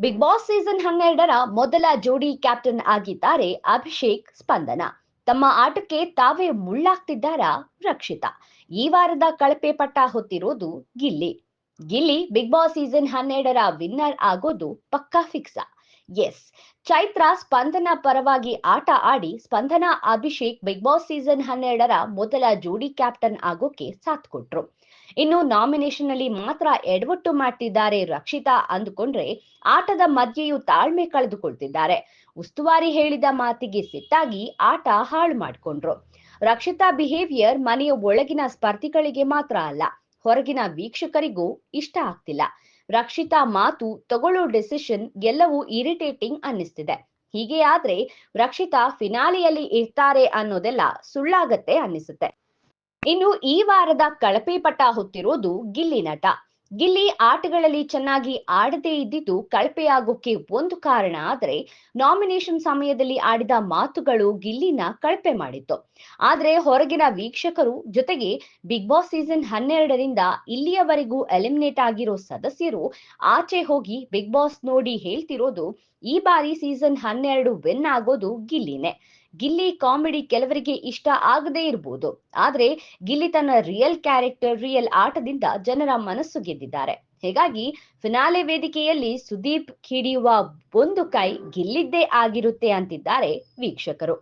Big Boss season 12ರ ಮೊದಲ ಜೋಡಿ ಕ್ಯಾಪ್ಟನ್ ಆಗಿದ್ದಾರೆ ಅಭಿಷೇಕ್ ಸ್ಪಂದನ. ತಮ್ಮ ಆಟಕ್ಕೆ ತಾವೇ ಮುಳ್ಳಾಗ್ತಿದ್ದಾರಾ ರಕ್ಷಿತಾ? ಈ ವಾರದ ಕಳಪೆ ಪಟ್ಟ ಹೊತ್ತಿರೋದು Gilli. Gilli Bigg Boss season 12ರ ವಿನ್ನರ್ ಆಗೋದು ಪಕ್ಕಾ ಫಿಕ್ಸಾ? ಎಸ್. ಚೈತ್ರ ಸ್ಪಂದನ ಪರವಾಗಿ ಆಟ ಆಡಿ Spandana Abhishek Bigg Boss season 12ರ ಮೊದಲ ಜೋಡಿ ಕ್ಯಾಪ್ಟನ್ ಆಗೋಕೆ ಸಾಥ್ ಕೊಟ್ರು. ಇನ್ನು ನಾಮಿನೇಷನ್ ನಲ್ಲಿ ಮಾತ್ರ ಎಡವಟ್ಟು ಮಾಡ್ತಿದ್ದಾರೆ ರಕ್ಷಿತಾ ಅಂದುಕೊಂಡ್ರೆ ಆಟದ ಮಧ್ಯೆಯೂ ತಾಳ್ಮೆ ಕಳೆದುಕೊಳ್ತಿದ್ದಾರೆ. ಉಸ್ತುವಾರಿ ಹೇಳಿದ ಮಾತಿಗೆ ಸಿಟ್ಟಾಗಿ ಆಟ ಹಾಳು ಮಾಡ್ಕೊಂಡ್ರು. ರಕ್ಷಿತಾ ಬಿಹೇವಿಯರ್ ಮನೆಯ ಒಳಗಿನ ಸ್ಪರ್ಧಿಗಳಿಗೆ ಮಾತ್ರ ಅಲ್ಲ, ಹೊರಗಿನ ವೀಕ್ಷಕರಿಗೂ ಇಷ್ಟ ಆಗ್ತಿಲ್ಲ. ರಕ್ಷಿತಾ ಮಾತು, ತಗೊಳ್ಳೋ ಡಿಸಿಷನ್ ಎಲ್ಲವೂ ಇರಿಟೇಟಿಂಗ್ ಅನ್ನಿಸ್ತಿದೆ. ಹೀಗೆ ಆದ್ರೆ ರಕ್ಷಿತಾ ಫಿನಾಲೆಯಲ್ಲಿ ಇರ್ತಾರೆ ಅನ್ನೋದೆಲ್ಲ ಸುಳ್ಳಾಗತ್ತೆ ಅನ್ನಿಸುತ್ತೆ. ಇನ್ನು ಈ ವಾರದ ಕಳಪೆ ಪಟ್ಟ ಹೊತ್ತಿರೋದು ಗಿಲ್ಲಿ ನಟ. ಗಿಲ್ಲಿ ಆಟಗಳಲ್ಲಿ ಚೆನ್ನಾಗಿ ಆಡದೇ ಇದ್ದಿದ್ದು ಕಳಪೆಯಾಗೋಕೆ ಒಂದು ಕಾರಣ ಆದ್ರೆ, ನಾಮಿನೇಷನ್ ಸಮಯದಲ್ಲಿ ಆಡಿದ ಮಾತುಗಳು ಗಿಲ್ಲಿನ ಕಳಪೆ ಮಾಡಿತ್ತು. ಆದ್ರೆ ಹೊರಗಿನ ವೀಕ್ಷಕರು ಜೊತೆಗೆ ಬಿಗ್ ಬಾಸ್ ಸೀಸನ್ 12ರಿಂದ ಇಲ್ಲಿಯವರೆಗೂ ಎಲಿಮಿನೇಟ್ ಆಗಿರೋ ಸದಸ್ಯರು ಆಚೆ ಹೋಗಿ ಬಿಗ್ ಬಾಸ್ ನೋಡಿ ಹೇಳ್ತಿರೋದು, ಈ ಬಾರಿ ಸೀಸನ್ 12 ವಿನ್ ಆಗೋದು ಗಿಲ್ಲಿನೇ. ಗಿಲ್ಲಿ ಕಾಮಿಡಿ ಕೆಲವರಿಗೆ ಇಷ್ಟ ಆಗದೇ ಇರಬಹುದು, ಆದ್ರೆ ಗಿಲ್ಲಿ ತನ್ನ ರಿಯಲ್ ಕ್ಯಾರೆಕ್ಟರ್, ರಿಯಲ್ ಆಟದಿಂದ ಜನರ ಮನಸ್ಸು ಗೆದ್ದಿದ್ದಾರೆ. ಹೀಗಾಗಿ ಫಿನಾಲೆ ವೇದಿಕೆಯಲ್ಲಿ ಸುದೀಪ್ ಹಿಡಿಯುವ ಒಂದು ಕೈ ಗಿಲ್ಲಿದ್ದೇ ಆಗಿರುತ್ತೆ ಅಂತಿದ್ದಾರೆ ವೀಕ್ಷಕರು.